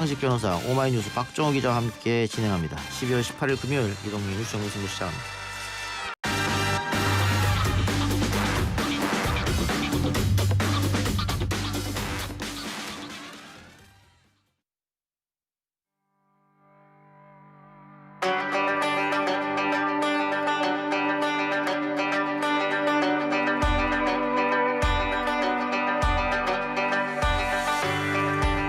상식 변호사 오마이뉴스 박정호 기자와 함께 진행합니다. 12월 18일 금요일 이동민 뉴스 정리승부 시작합니다.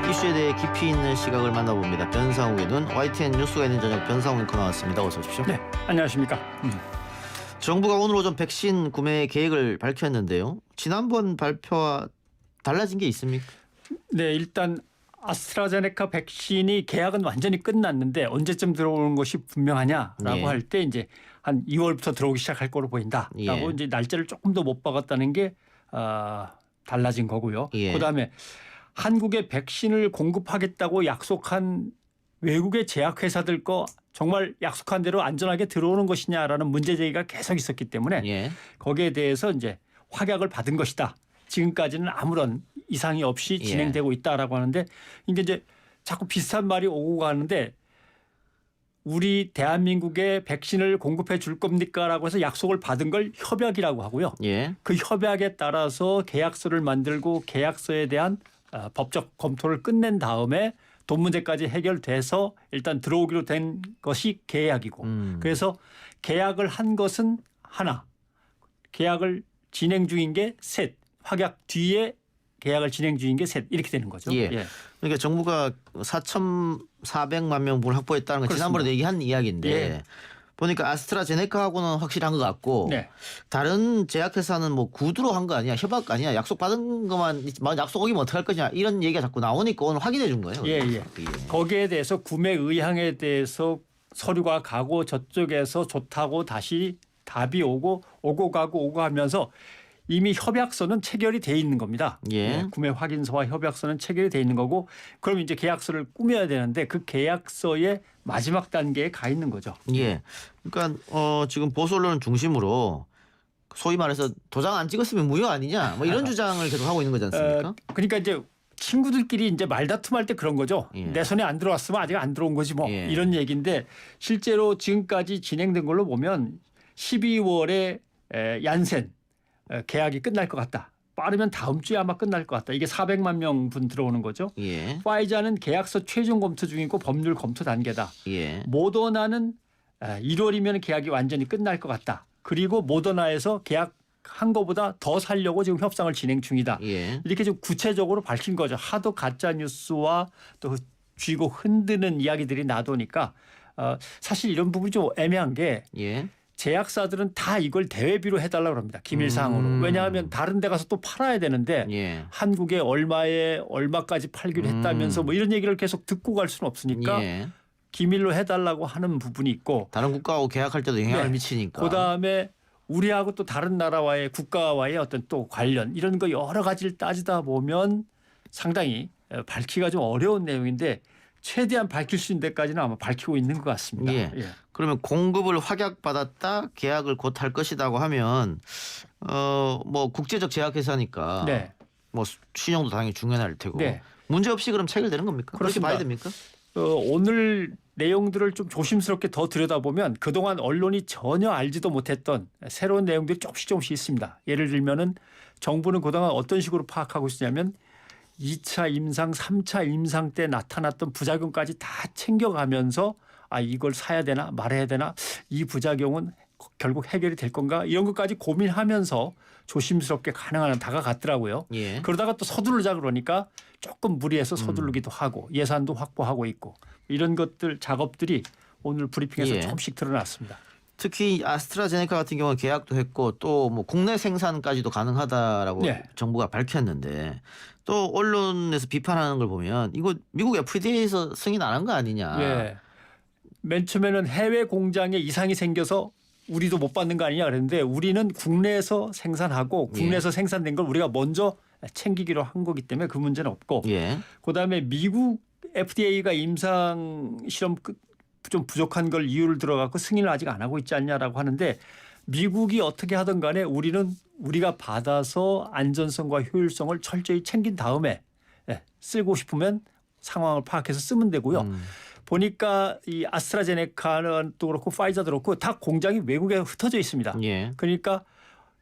이슈에 대해 깊이 있는 시각을 만나봅니다. 변상욱의 눈, YTN 뉴스가 있는 저녁 변상욱 앵커 나왔습니다. 어서 오십시오. 네, 안녕하십니까. 정부가 오늘 오전 백신 구매 계획을 밝혔는데요. 지난번 발표와 달라진 게 있습니까? 네, 일단 아스트라제네카 백신이 계약은 완전히 끝났는데 언제쯤 들어오는 것이 분명하냐라고 예. 할 때 이제 한 2월부터 들어오기 시작할 거로 보인다라고 예. 이제 날짜를 조금 더 못 박았다는 게 달라진 거고요. 예. 그다음에 한국에 백신을 공급하겠다고 약속한 외국의 제약회사들 거 정말 약속한 대로 안전하게 들어오는 것이냐라는 문제 제기가 계속 있었기 때문에 예. 거기에 대해서 이제 확약을 받은 것이다. 지금까지는 아무런 이상이 없이 진행되고 있다라고 하는데 이제 자꾸 비슷한 말이 오고 가는데 우리 대한민국에 백신을 공급해 줄 겁니까라고 해서 약속을 받은 걸 협약이라고 하고요. 예. 그 협약에 따라서 계약서를 만들고 계약서에 대한 법적 검토를 끝낸 다음에 돈 문제까지 해결돼서 일단 들어오기로 된 것이 계약이고 그래서 계약을 한 것은 하나, 계약을 진행 중인 게 셋, 확약 뒤에 계약을 진행 중인 게 셋 이렇게 되는 거죠. 예. 그러니까 정부가 4,400만 명분을 확보했다는 건 지난번에 얘기한 이야기인데 예. 보니까 아스트라제네카하고는 확실한 것 같고 네. 다른 제약회사는 뭐 구두로 한 거 아니야, 협약 아니야, 약속 받은 것만 약속 어기면 어떡할 거냐 이런 얘기가 자꾸 나오니까 오늘 확인해 준 거예요. 예. 거기에 대해서 구매 의향에 대해서 서류가 가고 저쪽에서 좋다고 다시 답이 오고 가고 하면서 이미 협약서는 체결이 돼 있는 겁니다. 예. 구매 확인서와 협약서는 체결이 돼 있는 거고 그럼 이제 계약서를 꾸며야 되는데 그 계약서의 마지막 단계에 가 있는 거죠. 예. 그러니까 지금 보수 언론을 중심으로 소위 말해서 도장 안 찍었으면 무효 아니냐 뭐 이런 주장을 계속 하고 있는 거지 않습니까? 그러니까 이제 친구들끼리 이제 말다툼할 때 그런 거죠. 예. 내 손에 안 들어왔으면 아직 안 들어온 거지 뭐 예. 이런 얘기인데 실제로 지금까지 진행된 걸로 보면 12월에 얀센 계약이 끝날 것 같다. 빠르면 다음 주에 아마 끝날 것 같다. 이게 400만 명분 들어오는 거죠. 예. 파이자는 계약서 최종 검토 중이고 법률 검토 단계다. 예. 모더나는 1월이면 계약이 완전히 끝날 것 같다. 그리고 모더나에서 계약한 것보다 더 살려고 지금 협상을 진행 중이다. 예. 이렇게 좀 구체적으로 밝힌 거죠. 하도 가짜 뉴스와 또 쥐고 흔드는 이야기들이 나도니까 사실 이런 부분이 좀 애매한 게 예. 제약사들은 다 이걸 대외비로 해달라고 합니다. 기밀사항으로. 왜냐하면 다른 데 가서 또 팔아야 되는데 예. 한국에 얼마까지 팔기로 했다면서 뭐 이런 얘기를 계속 듣고 갈 수는 없으니까 예. 기밀로 해달라고 하는 부분이 있고 다른 국가하고 계약할 때도 영향을 네. 미치니까. 그다음에 우리하고 또 다른 나라와의 국가와의 어떤 또 관련 이런 거 여러 가지를 따지다 보면 상당히 밝히기가 좀 어려운 내용인데 최대한 밝힐 수 있는 데까지는 아마 밝히고 있는 것 같습니다. 예. 그러면 공급을 확약받았다 계약을 곧 할 것이라고 하면 뭐 국제적 제약회사니까 네. 뭐 신용도 당연히 중요할 테고 네. 문제 없이 그럼 체결되는 겁니까? 그렇게 그렇습니다. 봐야 됩니까? 오늘 내용들을 좀 조심스럽게 더 들여다보면 그동안 언론이 전혀 알지도 못했던 새로운 내용들이 조금씩 있습니다. 예를 들면은 정부는 그동안 어떤 식으로 파악하고 있었냐면 2차 임상, 3차 임상 때 나타났던 부작용까지 다 챙겨가면서 이걸 사야 되나 말아야 되나 이 부작용은 결국 해결이 될 건가 이런 것까지 고민하면서 조심스럽게 가능한 한 다가갔더라고요. 예. 그러다가 또 서두르자 그러니까 조금 무리해서 서두르기도 하고 예산도 확보하고 있고 이런 것들 작업들이 오늘 브리핑에서 예. 조금씩 드러났습니다. 특히 아스트라제네카 같은 경우는 계약도 했고 또 뭐 국내 생산까지도 가능하다라고 네. 정부가 밝혔는데 또 언론에서 비판하는 걸 보면 이거 미국 FDA에서 승인 안 한 거 아니냐. 예. 맨 처음에는 해외 공장에 이상이 생겨서 우리도 못 받는 거 아니냐 그랬는데 우리는 국내에서 생산하고 국내에서 생산된 걸 우리가 먼저 챙기기로 한 거기 때문에 그 문제는 없고 예. 그다음에 미국 FDA가 임상 실험 좀 부족한 걸 이유를 들어갖고 승인을 아직 안 하고 있지 않냐라고 하는데 미국이 어떻게 하든 간에 우리는 우리가 받아서 안전성과 효율성을 철저히 챙긴 다음에 쓰고 싶으면 상황을 파악해서 쓰면 되고요. 보니까 이 아스트라제네카는 또 그렇고 파이자도 그렇고 다 공장이 외국에 흩어져 있습니다. 예. 그러니까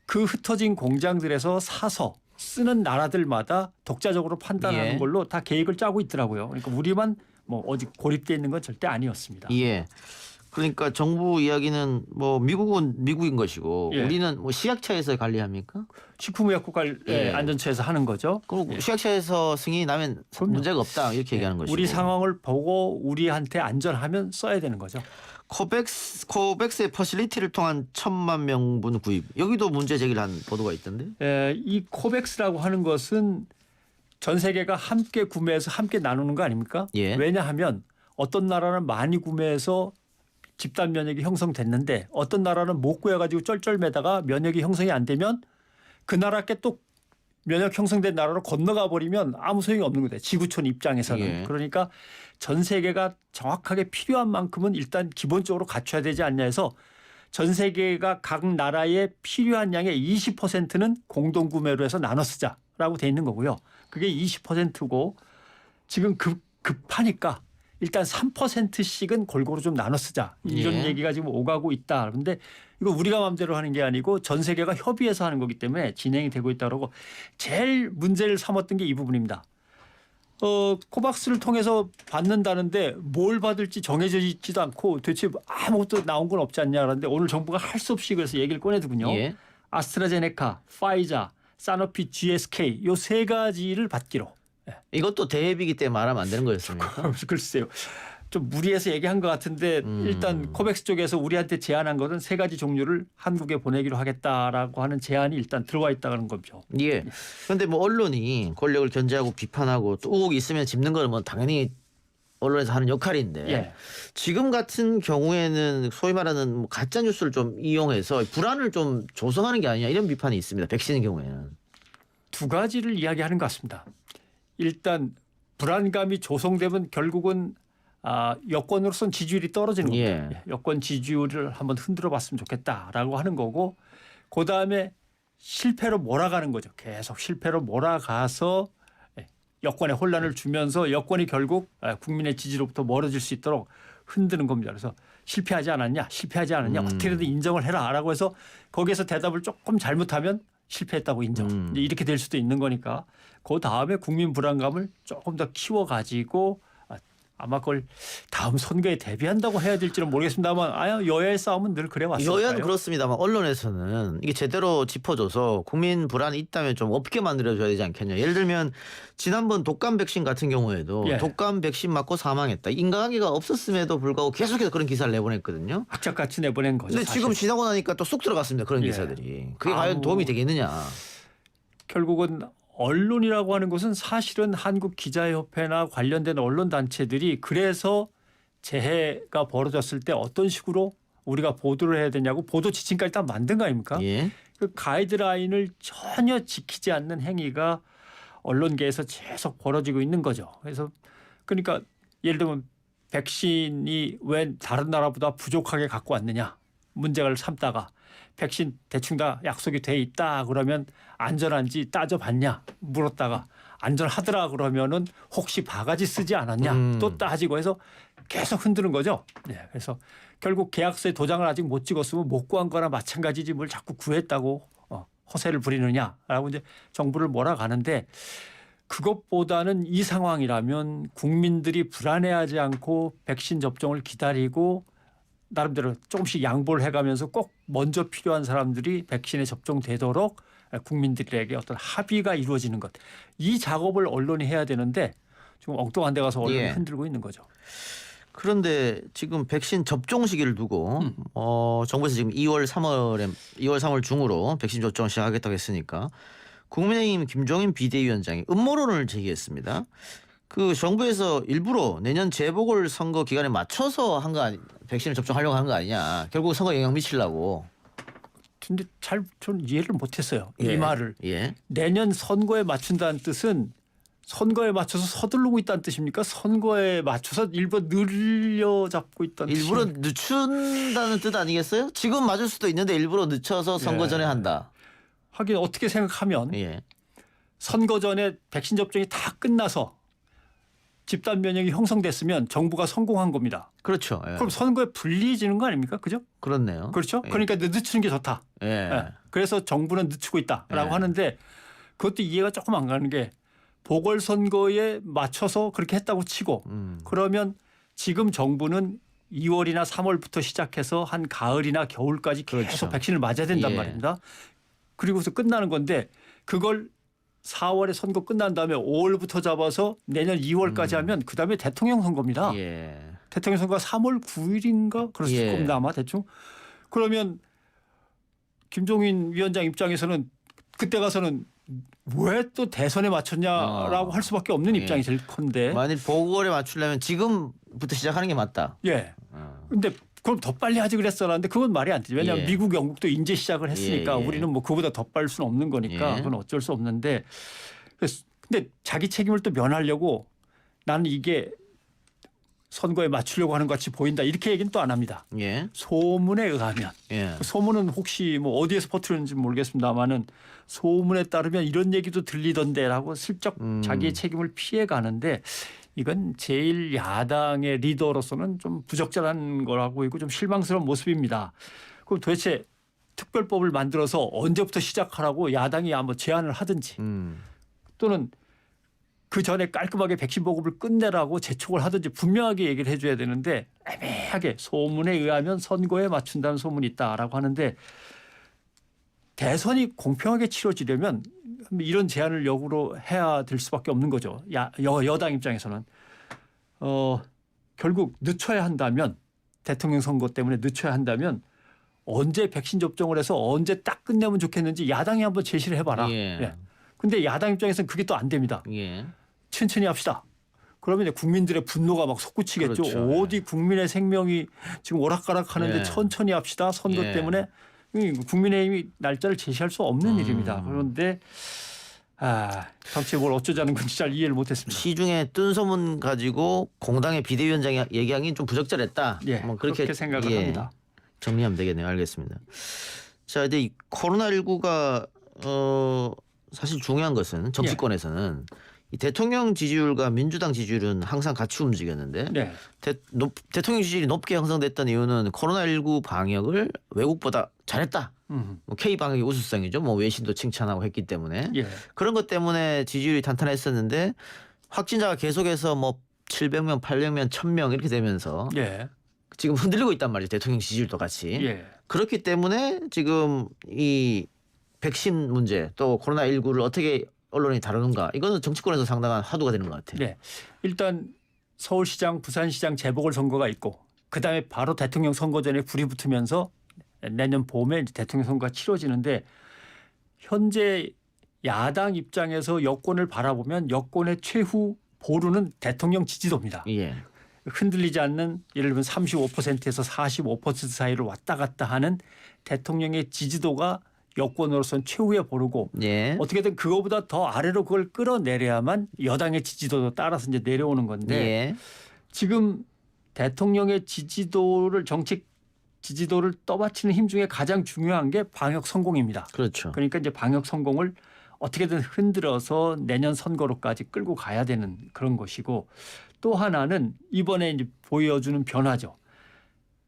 그 흩어진 공장들에서 사서 쓰는 나라들마다 독자적으로 판단하는 예. 걸로 다 계획을 짜고 있더라고요. 그러니까 우리만 뭐 어디 고립돼 있는 건 절대 아니었습니다. 예. 그러니까 정부 이야기는 뭐 미국은 미국인 것이고 예. 우리는 뭐 식약처에서 관리합니까? 식품의약국관 예. 안전처에서 하는 거죠. 그리고 식약처에서 승인이 나면 그럼요. 문제가 없다 이렇게 얘기하는 것이고. 우리 상황을 보고 우리한테 안전하면 써야 되는 거죠. 코백스의 퍼실리티를 통한 1,000만 명분 구입. 여기도 문제 제기를 한 보도가 있던데. 이 코백스라고 하는 것은 전 세계가 함께 구매해서 함께 나누는 거 아닙니까? 예. 왜냐하면 어떤 나라는 많이 구매해서 집단 면역이 형성됐는데 어떤 나라는 못 구해가지고 쩔쩔매다가 면역이 형성이 안 되면 그 나라께 또 면역 형성된 나라로 건너가 버리면 아무 소용이 없는 거죠. 지구촌 입장에서는. 예. 그러니까 전 세계가 정확하게 필요한 만큼은 일단 기본적으로 갖춰야 되지 않냐 해서 전 세계가 각 나라에 필요한 양의 20%는 공동구매로 해서 나눠 쓰자라고 돼 있는 거고요. 그게 20%고 지금 급하니까 일단 3%씩은 골고루 좀 나눠 쓰자. 이런 예. 얘기가 지금 오가고 있다. 그런데 이거 우리가 마음대로 하는 게 아니고 전 세계가 협의해서 하는 거기 때문에 진행이 되고 있다 그러고 제일 문제를 삼았던 게 이 부분입니다. 코박스를 통해서 받는다는데 뭘 받을지 정해져 있지도 않고 대체 아무것도 나온 건 없지 않냐 그러는데 오늘 정부가 할 수 없이 그래서 얘기를 꺼내더군요. 예. 아스트라제네카, 파이자, 사노피, GSK 요 세 가지를 받기로. 이것도 대회비기 때문에 말하면 안 되는 거였습니까? 글쎄요. 좀 무리해서 얘기한 것 같은데 일단 코백스 쪽에서 우리한테 제안한 것은 세 가지 종류를 한국에 보내기로 하겠다라고 하는 제안이 일단 들어와 있다는 거죠. 예. 그런데 뭐 언론이 권력을 견제하고 비판하고 또 의혹이 있으면 짚는 건 뭐 당연히 언론에서 하는 역할인데 예. 지금 같은 경우에는 소위 말하는 뭐 가짜 뉴스를 좀 이용해서 불안을 좀 조성하는 게 아니냐 이런 비판이 있습니다. 백신의 경우에는. 두 가지를 이야기하는 것 같습니다. 일단 불안감이 조성되면 결국은 여권으로서는 지지율이 떨어지는 겁니다. 예. 여권 지지율을 한번 흔들어 봤으면 좋겠다라고 하는 거고 그다음에 실패로 몰아가는 거죠. 계속 실패로 몰아가서 여권에 혼란을 주면서 여권이 결국 국민의 지지로부터 멀어질 수 있도록 흔드는 겁니다. 그래서 실패하지 않았냐 어떻게든 인정을 해라라고 해서 거기에서 대답을 조금 잘못하면 실패했다고 인정. 이제 이렇게 될 수도 있는 거니까 그 다음에 국민 불안감을 조금 더 키워가지고 아마 그걸 다음 선거에 대비한다고 해야 될지는 모르겠습니다만 여야의 싸움은 늘 그래 왔어요. 여야도 그렇습니다만 언론에서는 이게 제대로 짚어줘서 국민 불안이 있다면 좀 없게 만들어줘야 되지 않겠냐. 예를 들면 지난번 독감 백신 같은 경우에도 예. 독감 백신 맞고 사망했다. 인과관계가 없었음에도 불구하고 계속해서 그런 기사를 내보냈거든요. 악착같이 내보낸 거죠. 근데 사실. 지금 지나고 나니까 또 쑥 들어갔습니다. 그런 예. 기사들이. 그게 과연 도움이 되겠느냐. 결국은 언론이라고 하는 것은 사실은 한국기자협회나 관련된 언론단체들이 그래서 재해가 벌어졌을 때 어떤 식으로 우리가 보도를 해야 되냐고 보도 지침까지 다 만든 거 아닙니까? 예. 그 가이드라인을 전혀 지키지 않는 행위가 언론계에서 계속 벌어지고 있는 거죠. 그래서 그러니까 예를 들면 백신이 왜 다른 나라보다 부족하게 갖고 왔느냐 문제를 삼다가 백신 대충 다 약속이 돼 있다 그러면 안전한지 따져봤냐 물었다가 안전하더라 그러면은 혹시 바가지 쓰지 않았냐 또 따지고 해서 계속 흔드는 거죠. 네, 그래서 결국 계약서에 도장을 아직 못 찍었으면 못 구한 거나 마찬가지지 뭘 자꾸 구했다고 허세를 부리느냐라고 이제 정부를 몰아가는데 그것보다는 이 상황이라면 국민들이 불안해하지 않고 백신 접종을 기다리고 나름대로 조금씩 양보를 해가면서 꼭 먼저 필요한 사람들이 백신에 접종되도록 국민들에게 어떤 합의가 이루어지는 것. 이 작업을 언론이 해야 되는데 지금 엉뚱한 데 가서 언론이 예. 흔들고 있는 거죠. 그런데 지금 백신 접종 시기를 두고 정부에서 지금 2월 3월 중으로 백신 접종을 시작하겠다고 했으니까 국민의힘 김종인 비대위원장이 음모론을 제기했습니다. 그 정부에서 일부러 내년 재보궐선거 기간에 맞춰서 한 거 백신을 접종하려고 한 거 아니냐. 결국 선거 영향 미치려고. 근데 잘 저는 이해를 못했어요. 예. 이 말을. 예. 내년 선거에 맞춘다는 뜻은 선거에 맞춰서 서두르고 있다는 뜻입니까? 선거에 맞춰서 일부러 늘려잡고 있다는 일부러 뜻입니까? 늦춘다는 뜻 아니겠어요? 지금 맞을 수도 있는데 일부러 늦춰서 선거 전에 한다. 하긴 어떻게 생각하면 예. 선거 전에 백신 접종이 다 끝나서 집단 면역이 형성됐으면 정부가 성공한 겁니다. 그렇죠. 예. 그럼 선거에 불리해지는 거 아닙니까? 그죠? 그렇네요. 그렇죠. 예. 그러니까 늦추는 게 좋다. 예. 예. 그래서 정부는 늦추고 있다라고 예. 하는데 그것도 이해가 조금 안 가는 게 보궐선거에 맞춰서 그렇게 했다고 치고 그러면 지금 정부는 2월이나 3월부터 시작해서 한 가을이나 겨울까지 계속 그렇죠. 백신을 맞아야 된단 예. 말입니다. 그리고서 끝나는 건데 그걸 4월에 선거 끝난 다음에 5월부터 잡아서 내년 2월까지 하면 그다음에 대통령 선거입니다. 예. 대통령 선거가 3월 9일인가 그럴 수 예. 겁니다. 아마 대충. 그러면 김종인 위원장 입장에서는 그때 가서는 왜 또 대선에 맞췄냐라고 할 수밖에 없는 예. 입장이 제일 큰데. 만일 보궐에 맞추려면 지금부터 시작하는 게 맞다. 예. 근데 그럼 더 빨리 하지 그랬었는데 그건 말이 안 되죠. 왜냐하면 예. 미국, 영국도 이제 시작을 했으니까 예, 예. 우리는 뭐 그보다 더 빠를 수는 없는 거니까 예. 그건 어쩔 수 없는데. 근데 자기 책임을 또 면하려고 나는 이게 선거에 맞추려고 하는 것 같이 보인다 이렇게 얘기는 또 안 합니다. 예. 소문에 의하면 예. 소문은 혹시 뭐 어디에서 퍼뜨렸는지 모르겠습니다만은 소문에 따르면 이런 얘기도 들리던데라고 슬쩍 자기의 책임을 피해 가는데 이건 제일 야당의 리더로서는 좀 부적절한 거라고 보이고 좀 실망스러운 모습입니다. 그럼 도대체 특별법을 만들어서 언제부터 시작하라고 야당이 한번 제안을 하든지 또는 그 전에 깔끔하게 백신 보급을 끝내라고 재촉을 하든지 분명하게 얘기를 해줘야 되는데 애매하게 소문에 의하면 선거에 맞춘다는 소문이 있다라고 하는데 대선이 공평하게 치러지려면 이런 제안을 역으로 해야 될 수밖에 없는 거죠. 여당 입장에서는 결국 늦춰야 한다면 대통령 선거 때문에 늦춰야 한다면 언제 백신 접종을 해서 언제 딱 끝내면 좋겠는지 야당이 한번 제시를 해봐라. 예. 근데 야당 입장에서는 그게 또 안 됩니다. 예. 천천히 합시다. 그러면 이제 국민들의 분노가 막 솟구치겠죠. 그렇죠. 어디 국민의 생명이 지금 오락가락 하는데 예. 천천히 합시다. 선거 예. 때문에 국민의힘이 날짜를 제시할 수 없는 일입니다. 그런데 정치에 뭘 어쩌자는 건지 잘 이해를 못했습니다. 시중에 뜬 소문 가지고 공당의 비대위원장이 얘기하기는 좀 부적절했다. 예, 뭐 그렇게 생각을 합니다. 정리하면 되겠네요. 알겠습니다. 자, 이제 이 코로나19가 사실 중요한 것은 정치권에서는 이 대통령 지지율과 민주당 지지율은 항상 같이 움직였는데 네. 대통령 지지율이 높게 형성됐던 이유는 코로나19 방역을 외국보다 잘했다. 뭐 K 방역이 우수성이죠. 뭐 외신도 칭찬하고 했기 때문에 예. 그런 것 때문에 지지율이 탄탄했었는데 확진자가 계속해서 뭐 700명, 800명, 1000명 이렇게 되면서 예. 지금 흔들리고 있단 말이죠. 대통령 지지율도 같이. 예. 그렇기 때문에 지금 이 백신 문제 또 코로나19를 어떻게 언론이 다루는가 이거는 정치권에서 상당한 화두가 되는 것 같아요. 네. 일단 서울시장, 부산시장 재보궐선거가 있고 그다음에 바로 대통령 선거 전에 불이 붙으면서 내년 봄에 이제 대통령 선거가 치러지는데 현재 야당 입장에서 여권을 바라보면 여권의 최후 보루는 대통령 지지도입니다. 예. 흔들리지 않는 예를 들면 35%에서 45% 사이를 왔다 갔다 하는 대통령의 지지도가 여권으로서는 최후에 보르고 예. 어떻게든 그거보다 더 아래로 그걸 끌어내려야만 여당의 지지도도 따라서 이제 내려오는 건데 예. 지금 대통령의 지지도를 정책 지지도를 떠받치는 힘 중에 가장 중요한 게 방역 성공입니다. 그렇죠. 그러니까 이제 방역 성공을 어떻게든 흔들어서 내년 선거로까지 끌고 가야 되는 그런 것이고 또 하나는 이번에 이제 보여주는 변화죠.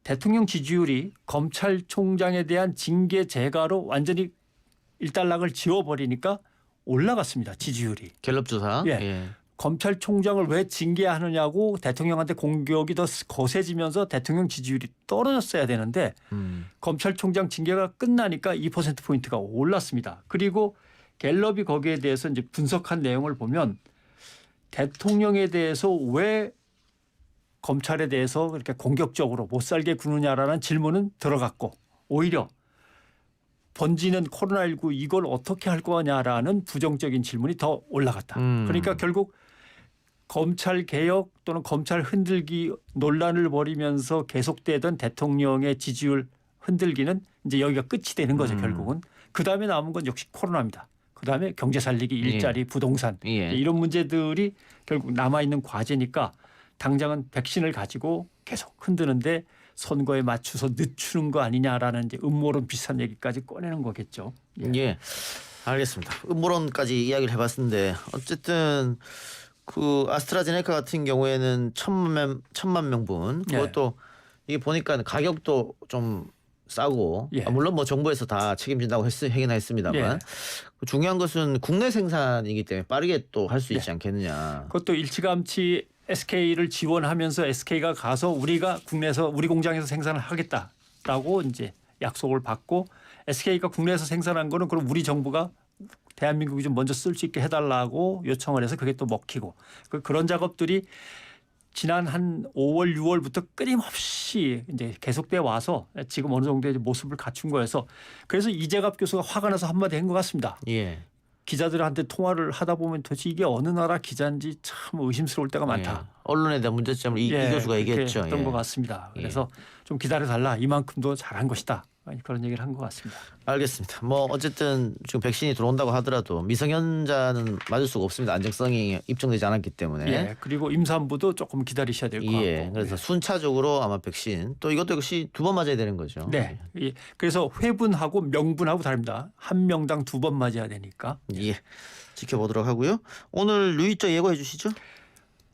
대통령 지지율이 검찰총장에 대한 징계 제가로 완전히 일단락을 지워버리니까 올라갔습니다. 지지율이. 갤럽 조사. 예. 검찰총장을 왜 징계하느냐고 대통령한테 공격이 더 거세지면서 대통령 지지율이 떨어졌어야 되는데 검찰총장 징계가 끝나니까 2%포인트가 올랐습니다. 그리고 갤럽이 거기에 대해서 이제 분석한 내용을 보면 대통령에 대해서 왜 검찰에 대해서 그렇게 공격적으로 못 살게 구느냐라는 질문은 들어갔고 오히려 번지는 코로나19 이걸 어떻게 할 거냐라는 부정적인 질문이 더 올라갔다. 그러니까 결국 검찰 개혁 또는 검찰 흔들기 논란을 벌이면서 계속되던 대통령의 지지율 흔들기는 이제 여기가 끝이 되는 거죠. 결국은. 그다음에 남은 건 역시 코로나입니다. 그다음에 경제 살리기, 일자리, 부동산 이런 문제들이 결국 남아있는 과제니까 당장은 백신을 가지고 계속 흔드는데 선거에 맞춰서 늦추는 거 아니냐라는 이제 음모론 비슷한 얘기까지 꺼내는 거겠죠. 예. 알겠습니다. 음모론까지 이야기를 해봤는데 어쨌든 그 아스트라제네카 같은 경우에는 천만 명분 그것도 이게 보니까 가격도 좀 싸고 물론 뭐 정부에서 다 책임진다고 하긴 했습니다만 중요한 것은 국내 생산이기 때문에 빠르게 또 할 수 있지 않겠느냐. 그것도 일찌감치 SK를 지원하면서 SK가 가서 우리가 국내에서 우리 공장에서 생산을 하겠다라고 이제 약속을 받고 SK가 국내에서 생산한 거는 그럼 우리 정부가 대한민국이 좀 먼저 쓸 수 있게 해달라고 요청을 해서 그게 또 먹히고 그런 작업들이 지난 한 5월, 6월부터 끊임없이 이제 계속돼 와서 지금 어느 정도의 모습을 갖춘 거여서 그래서 이재갑 교수가 화가 나서 한마디 한 것 같습니다. 기자들한테 통화를 하다 보면 도대체 이게 어느 나라 기자인지 참 의심스러울 때가 많다. 언론에 대한 문제점을 이 교수가 얘기했죠. 했던 것 같습니다. 그래서 좀 기다려달라. 이만큼도 잘한 것이다. 그런 얘기를 한 것 같습니다. 알겠습니다. 뭐 어쨌든 지금 백신이 들어온다고 하더라도 미성년자는 맞을 수가 없습니다. 안정성이 입증되지 않았기 때문에. 그리고 임산부도 조금 기다리셔야 될 것 같고. 그래서 순차적으로 아마 백신 또 이것도 역시 2번 맞아야 되는 거죠. 그래서 회분하고 명분하고 다릅니다. 한 명당 2번 맞아야 되니까. 지켜보도록 하고요. 오늘 루이저 예고해 주시죠.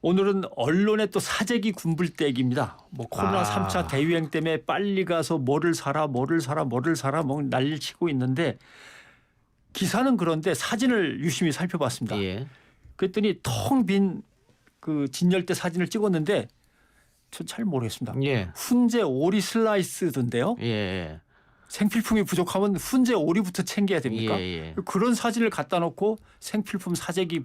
오늘은 언론의 또 사재기 군불대기입니다. 뭐 코로나 3차 대유행 때문에 빨리 가서 뭐를 사라 뭐 난리를 치고 있는데 기사는 그런데 사진을 유심히 살펴봤습니다. 그랬더니 텅 빈 그 진열대 사진을 찍었는데 전 잘 모르겠습니다. 훈제 오리 슬라이스던데요. 생필품이 부족하면 훈제 오리부터 챙겨야 됩니까? 그런 사진을 갖다 놓고 생필품 사재기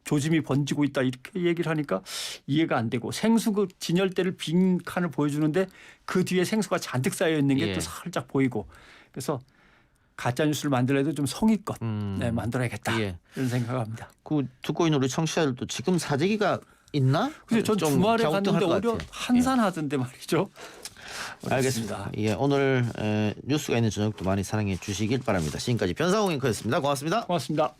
조짐이 번지고 있다 이렇게 얘기를 하니까 이해가 안 되고 생수 그 진열대를 빈 칸을 보여주는데 그 뒤에 생수가 잔뜩 쌓여 있는 게 또 살짝 보이고 그래서 가짜 뉴스를 만들어도 좀 성의껏 만들어야겠다 이런 생각합니다. 그 듣고 있는 우리 청취자들도 지금 사재기가 있나? 근데 전 주말에 갔는데 오히려 한산하던데 말이죠. 알겠습니다. 오늘 뉴스가 있는 저녁도 많이 사랑해 주시길 바랍니다. 지금까지 변상홍 앵커였습니다. 고맙습니다. 고맙습니다.